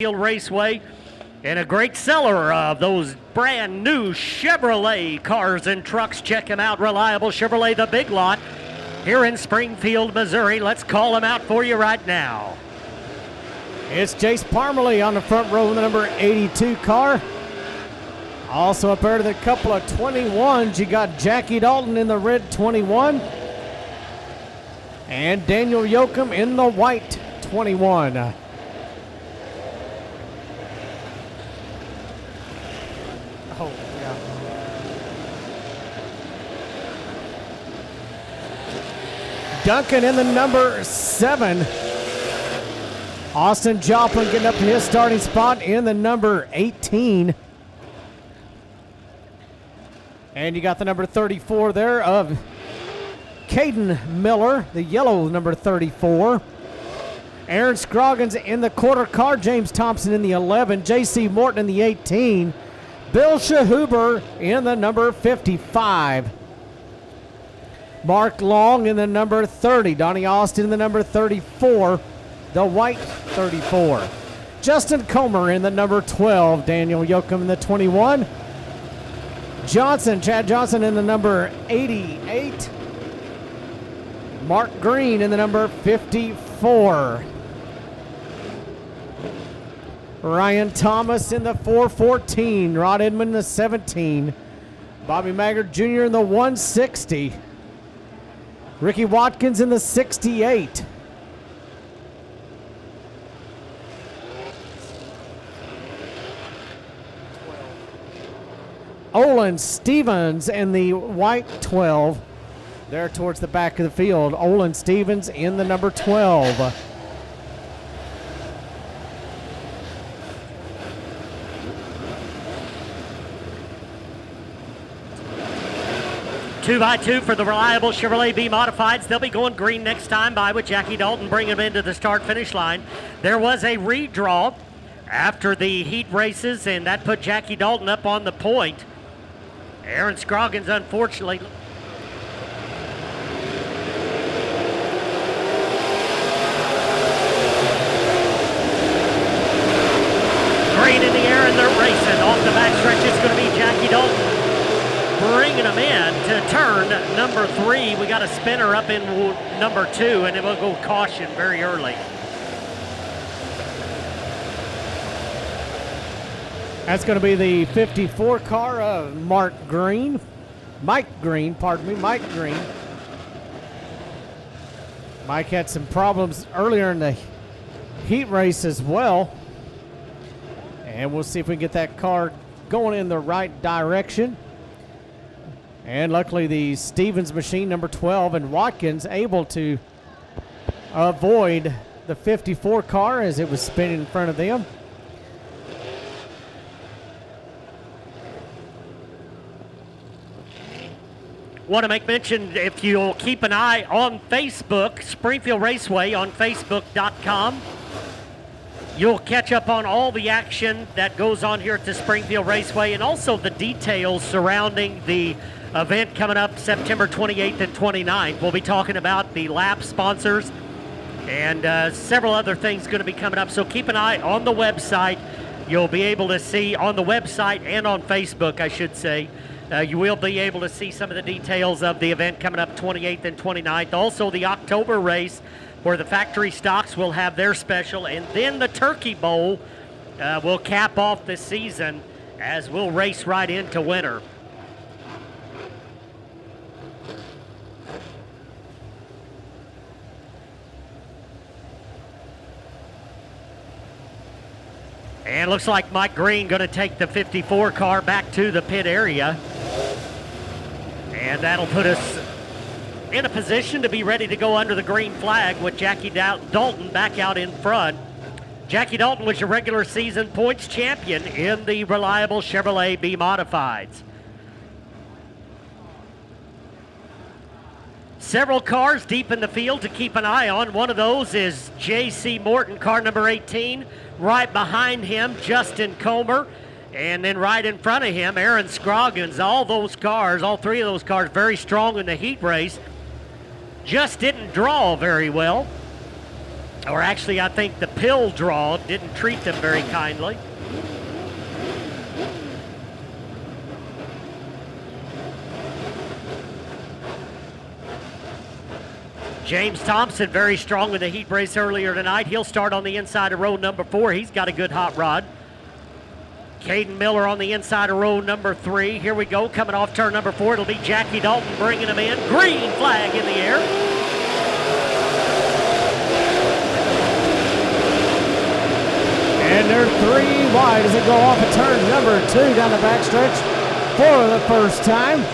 Springfield Raceway and a great seller of those brand new Chevrolet cars and trucks. Check him out, Reliable Chevrolet, the big lot here in Springfield, Missouri. Let's call him out for you right now. It's Jace Parmley on the front row with the number 82 car. Also up there to the couple of 21s, you got Jackie Dalton in the red 21 and Daniel Yocom in the white 21. Oh, yeah. Duncan in the number 7. Austin Joplin getting up to his starting spot in the number 18. And you got the number 34 there of Kaden Miller, the yellow number 34. Aaron Scroggins in the quarter car. James Thompson in the 11. J.C. Morton in the 18. Bill Schahuber in the number 55. Mark Long in the number 30. Donnie Aust in the number 34. The white 34. Justin Comer in the number 12. Daniel Yocom in the 21. Chad Johnson in the number 88. Mark Green in the number 54. Ryan Thomas in the 414. Rod Inman in the 17. Bobby Maggard Jr. in the 160. Ricky Watkins in the 68. Olen Stevens in the white 12. There towards the back of the field. Olen Stevens in the number 12. Two by two for the Reliable Chevrolet B Modifieds. They'll be going green next time by with Jackie Dalton bringing them into the start-finish line. There was a redraw after the heat races, and that put Jackie Dalton up on the point. Aaron Scroggins, unfortunately, green in the air, and they're racing. Off the backstretch, it's going to be Jackie Dalton bringing them in to turn number 3. We got a spinner up in number 2, and it will go caution very early. That's going to be the 54 car of Mike Green. Mike Green. Mike had some problems earlier in the heat race as well. And we'll see if we can get that car going in the right direction. And luckily the Stevens machine, number 12, and Watkins able to avoid the 54 car as it was spinning in front of them. Want to make mention, if you'll keep an eye on Facebook, Springfield Raceway on Facebook.com, you'll catch up on all the action that goes on here at the Springfield Raceway and also the details surrounding the event coming up September 28th and 29th. We'll be talking about the lap sponsors and several other things going to be coming up. So keep an eye on the website. You'll be able to see on the website and on Facebook, I should say. You will be able to see some of the details of the event coming up 28th and 29th. Also the October race where the factory stocks will have their special. And then the Turkey Bowl will cap off the season as we'll race right into winter. And looks like Mike Green going to take the 54 car back to the pit area. And that'll put us in a position to be ready to go under the green flag with Jackie Dalton back out in front. Jackie Dalton was your regular season points champion in the Reliable Chevrolet B Modifieds. Several cars deep in the field to keep an eye on. One of those is J.C. Morton, car number 18. Right behind him, Justin Comer. And then right in front of him, Aaron Scroggins. All those cars, all three of those cars, very strong in the heat race. Just didn't draw very well. Or actually, I think the pill draw didn't treat them very kindly. James Thompson, very strong in the heat race earlier tonight. He'll start on the inside of row number 4. He's got a good hot rod. Kaden Miller on the inside of row number 3. Here we go, coming off turn number 4. It'll be Jackie Dalton bringing him in. Green flag in the air. And they're 3 wide as they go off of turn number 2 down the backstretch for the first time.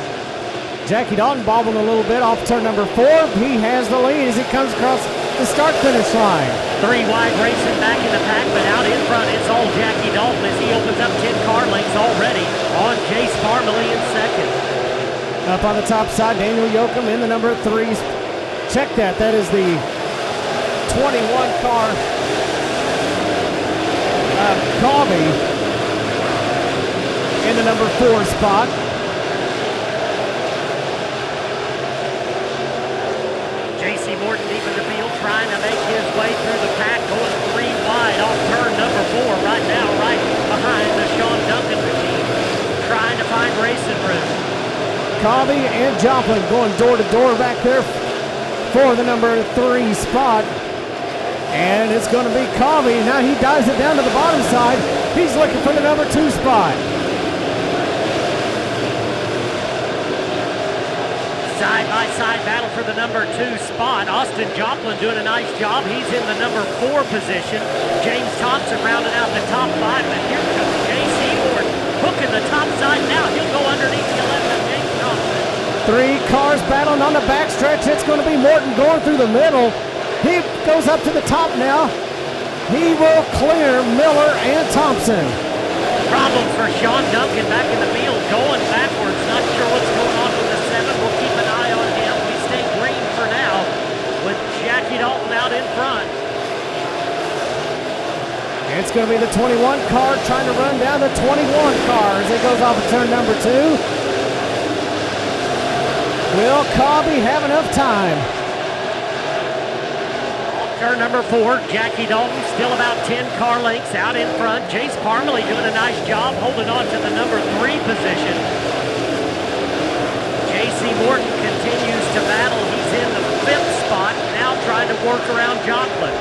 Jackie Dalton bobbling a little bit off turn number 4. He has the lead as he comes across the start-finish line. 3 wide racing back in the pack, but out in front it's all Jackie Dalton as he opens up 10 car lengths already on Jace Parmley in second. Up on the top side, Daniel Yocom in the number 3s. Check that. That is the 21 car Cawvey in the number 4 spot. Morton deep in the field, trying to make his way through the pack, going 3 wide off turn number 4 right now, right behind the Shawn Duncan machine, trying to find racing room. Cawvey and Joplin going door to door back there for the number 3 spot. And it's going to be Cawvey. Now he dives it down to the bottom side. He's looking for the number 2 spot. Side-by-side battle for the number 2 spot. Austin Joplin doing a nice job. He's in the number 4 position. James Thompson rounding out the top 5. But here comes J.C. Morton hooking the top side now. He'll go underneath the 11 of James Thompson. 3 cars battling on the backstretch. It's going to be Morton going through the middle. He goes up to the top now. He will clear Miller and Thompson. Problems for Shawn Duncan back in the field, going backwards. Not sure what's going on with the 7. We'll keep an eye on him. We stay green for now with Jackie Dalton out in front. It's going to be the 21 car trying to run down the 21 car as it goes off of turn number 2. Will Cawvey have enough time? Turn number 4, Jackie Dalton still about 10 car lengths out in front. Jace Parmley doing a nice job holding on to the number 3 position. J.C. Morton continues to battle. He's in the 5th spot, now trying to work around Joplin.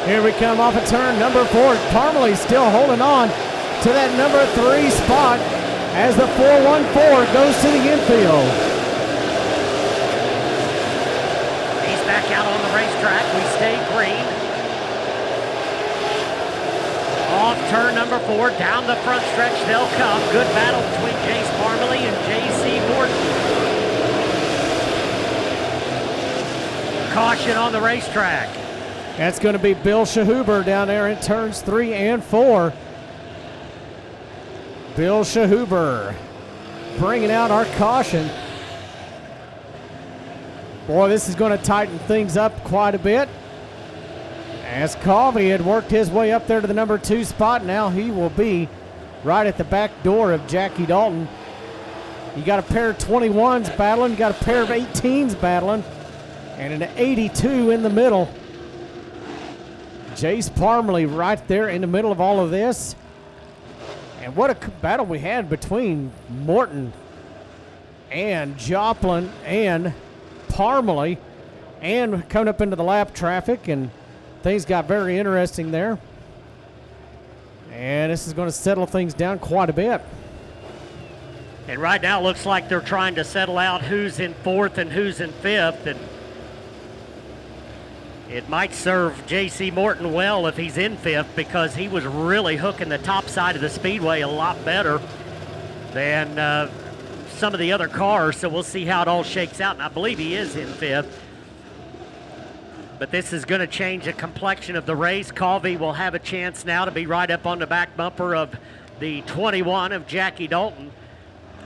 Here we come off of turn number 4. Parmley still holding on to that number 3 spot as the 414 goes to the infield. Back out on the racetrack, we stay green. Off turn number 4, down the front stretch they'll come. Good battle between Jace Parmley and J.C. Morton. Caution on the racetrack. That's going to be Bill Schahuber down there in turns 3 and 4. Bill Schahuber bringing out our caution. Boy, this is going to tighten things up quite a bit. As Cawvey had worked his way up there to the number 2 spot, now he will be right at the back door of Jackie Dalton. You got a pair of 21s battling, you got a pair of 18s battling, and an 82 in the middle. Jace Parmley right there in the middle of all of this. And what a battle we had between Morton and Joplin and Parmley, and coming up into the lap traffic, and things got very interesting there. And this is going to settle things down quite a bit. And right now it looks like they're trying to settle out who's in 4th and who's in 5th. And it might serve J.C. Morton well if he's in 5th, because he was really hooking the top side of the speedway a lot better than some of the other cars, so we'll see how it all shakes out. And I believe he is in 5th. But this is going to change the complexion of the race. Cawvey will have a chance now to be right up on the back bumper of the 21 of Jackie Dalton.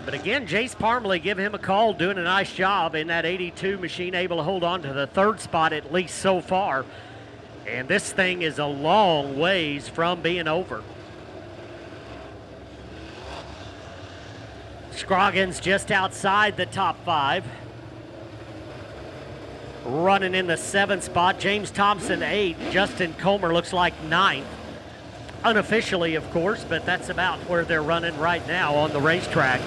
But again, Jace Parmley give him a call, doing a nice job in that 82 machine, able to hold on to the 3rd spot at least so far. And this thing is a long ways from being over. Scroggins just outside the top 5. running in the 7th spot. James Thompson 8th. Justin Comer looks like 9th. Unofficially, of course, but that's about where they're running right now on the racetrack.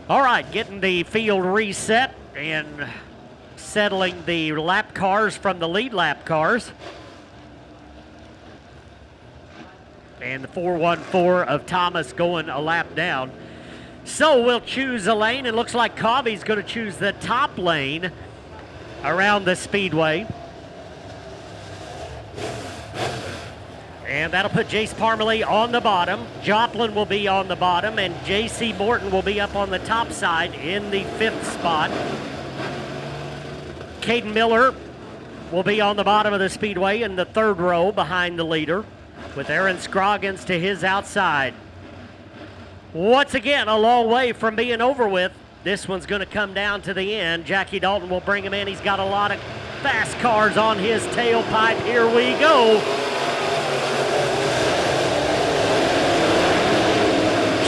All right, getting the field reset and settling the lap cars from the lead lap cars. And the 414 of Thomas going a lap down. So we'll choose a lane. It looks like Cawvey's going to choose the top lane around the speedway. And that'll put Jace Parmley on the bottom. Joplin will be on the bottom, and J.C. Morton will be up on the top side in the 5th spot. Kaden Miller will be on the bottom of the speedway in the 3rd row behind the leader, with Aaron Scroggins to his outside. Once again, a long way from being over with. This one's going to come down to the end. Jackie Dalton will bring him in. He's got a lot of fast cars on his tailpipe. Here we go.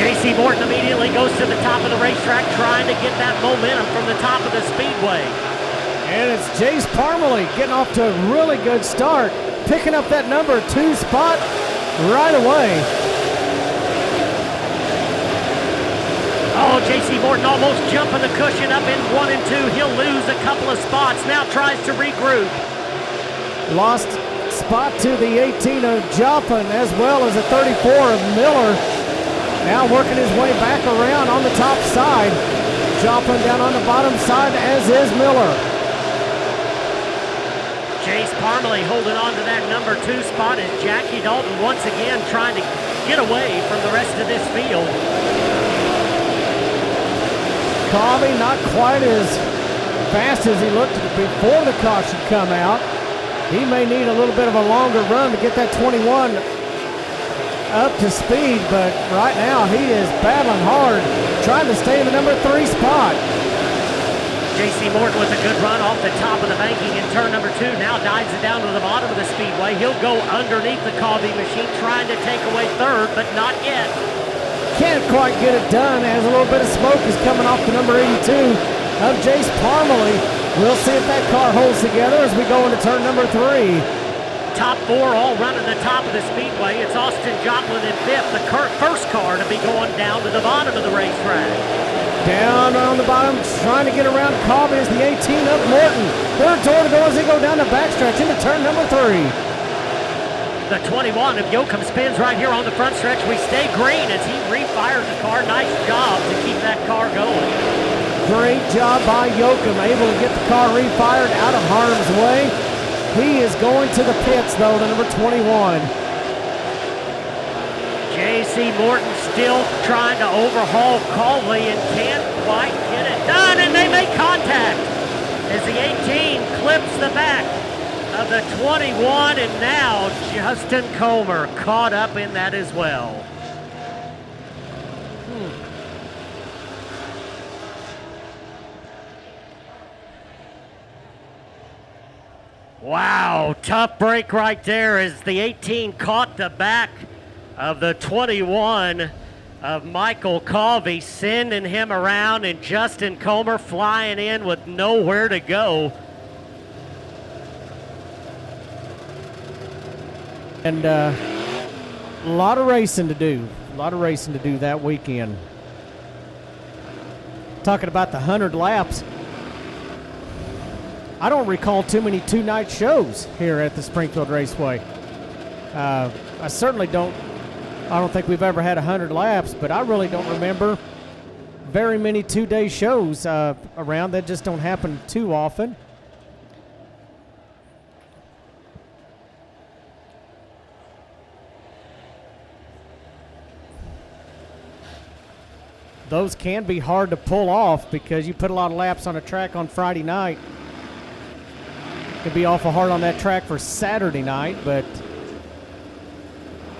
J.C. Morton immediately goes to the top of the racetrack, trying to get that momentum from the top of the speedway. And it's Jace Parmley getting off to a really good start, picking up that number 2 spot right away. Oh, J.C. Morton almost jumping the cushion up in 1 and 2. He'll lose a couple of spots. Now tries to regroup. Lost spot to the 18 of Joplin as well as a 34 of Miller. Now working his way back around on the top side. Joplin down on the bottom side, as is Miller. Jace Parmley holding on to that number 2 spot as Jackie Dalton once again trying to get away from the rest of this field. Cawvey not quite as fast as he looked before the caution come out. He may need a little bit of a longer run to get that 21 up to speed, but right now he is battling hard, trying to stay in the number 3 spot. J.C. Morton with a good run off the top of the banking in turn number 2. Now dives it down to the bottom of the speedway. He'll go underneath the Cawvey machine, trying to take away 3rd, but not yet. Can't quite get it done as a little bit of smoke is coming off the number 82 of Jace Parmley. We'll see if that car holds together as we go into turn number 3. Top 4 all running the top of the speedway. It's Austin Joplin in 5th, the first car to be going down to the bottom of the racetrack. Down on the bottom, trying to get around Cawvey is the 18 of Morton. 3rd door to go as they go down the backstretch into turn number 3. The 21 of Yocom spins right here on the front stretch. We stay green as he refires the car. Nice job to keep that car going. Great job by Yocom, able to get the car refired out of harm's way. He is going to the pits, though, the number 21. J.C. Morton still trying to overhaul Cawvey and can't quite get it done, and they make contact as the 18 clips the back of the 21, and now Justin Comer caught up in that as well. Wow, tough break right there as the 18 caught the back of the 21 of Michael Cawvey, sending him around, and Justin Comer flying in with nowhere to go. And a lot of racing to do. A lot of racing to do that weekend. Talking about the 100 laps. I don't recall too many 2-night shows here at the Springfield Raceway. I certainly don't. I don't think we've ever had 100 laps, but I really don't remember very many 2-day shows around. That just don't happen too often. Those can be hard to pull off because you put a lot of laps on a track on Friday night. Could be awful hard on that track for Saturday night, but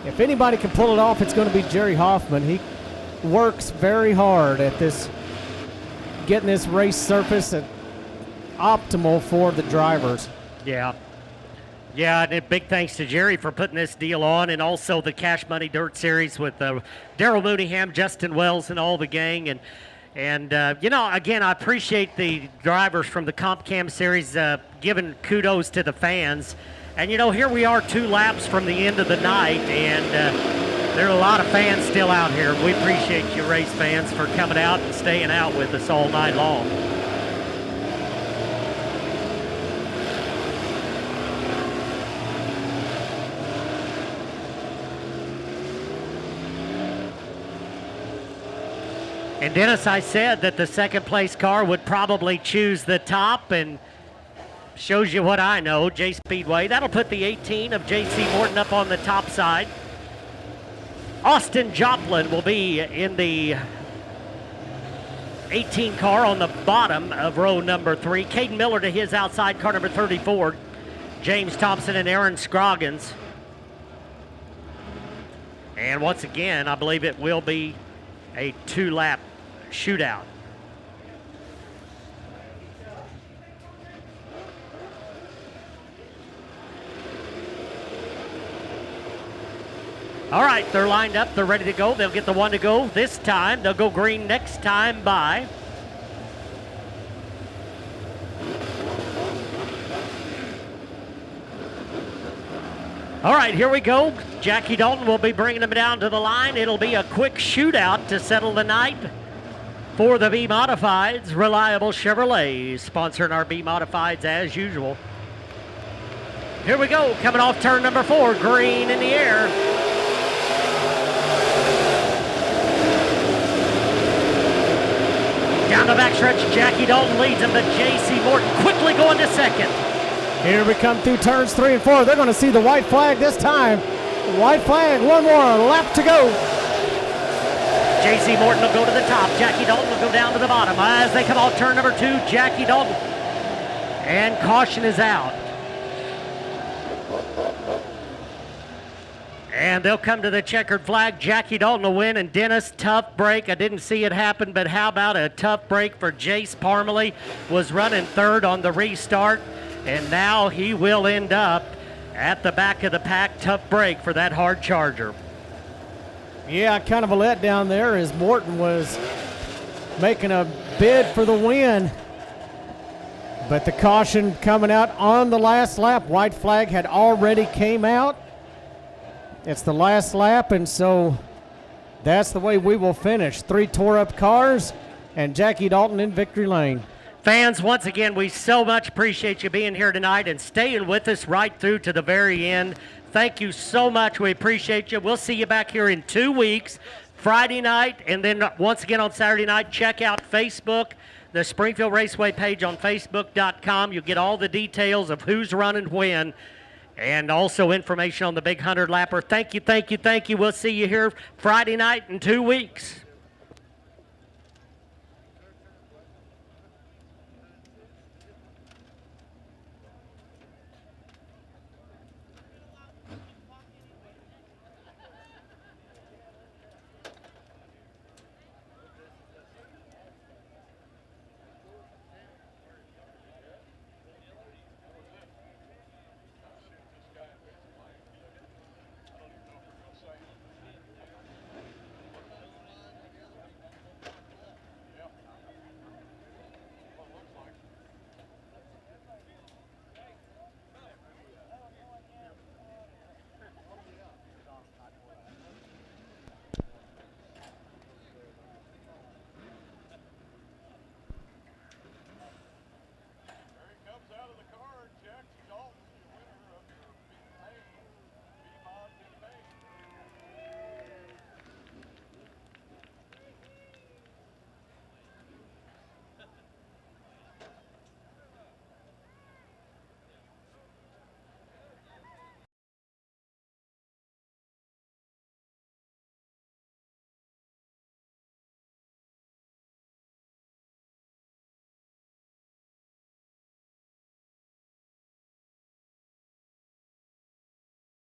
if anybody can pull it off, it's going to be Jerry Hoffman. He works very hard at this, getting this race surface optimal for the drivers. Yeah. Yeah, and a big thanks to Jerry for putting this deal on, and also the Cash Money Dirt Series with Daryl Mooneyham, Justin Wells, and all the gang. And again, I appreciate the drivers from the Comp Cam Series giving kudos to the fans. And, here we are 2 laps from the end of the night, and there are a lot of fans still out here. We appreciate you race fans for coming out and staying out with us all night long. And Dennis, I said that the second place car would probably choose the top, and shows you what I know, J Speedway. That'll put the 18 of JC Morton up on the top side. Austin Joplin will be in the 18 car on the bottom of row number 3. Kaden Miller to his outside, car number 34. James Thompson and Aaron Scroggins. And once again, I believe it will be a 2-lap shootout. All right, they're lined up. They're ready to go. They'll get the 1 to go this time. They'll go green next time by. All right, here we go. Jackie Dalton will be bringing them down to the line. It'll be a quick shootout to settle the night for the B Modifieds. Reliable Chevrolet sponsoring our B Modifieds as usual. Here we go, coming off turn number 4, green in the air. Down the backstretch, Jackie Dalton leads him, but J.C. Morton quickly going to second. Here we come through turns 3 and 4. They're going to see the white flag this time. White flag, 1 more lap to go. J.C. Morton will go to the top. Jackie Dalton will go down to the bottom. As they come off turn number 2, Jackie Dalton. And caution is out. And they'll come to the checkered flag. Jackie Dalton will win, and Dennis, tough break. I didn't see it happen, but how about a tough break for Jace Parmley? Was running third on the restart, and now he will end up at the back of the pack. Tough break for that hard charger. Yeah, kind of a letdown there as Morton was making a bid for the win. But the caution coming out on the last lap. White flag had already came out. It's the last lap, and so that's the way we will finish. 3 tore-up cars and Jackie Dalton in victory lane. Fans, once again, we so much appreciate you being here tonight and staying with us right through to the very end. Thank you so much. We appreciate you. We'll see you back here in 2 weeks, Friday night, and then once again on Saturday night. Check out Facebook, the Springfield Raceway page on Facebook.com. You'll get all the details of who's running when, and also information on the big 100 lapper. Thank you, thank you, thank you. We'll see you here Friday night in 2 weeks.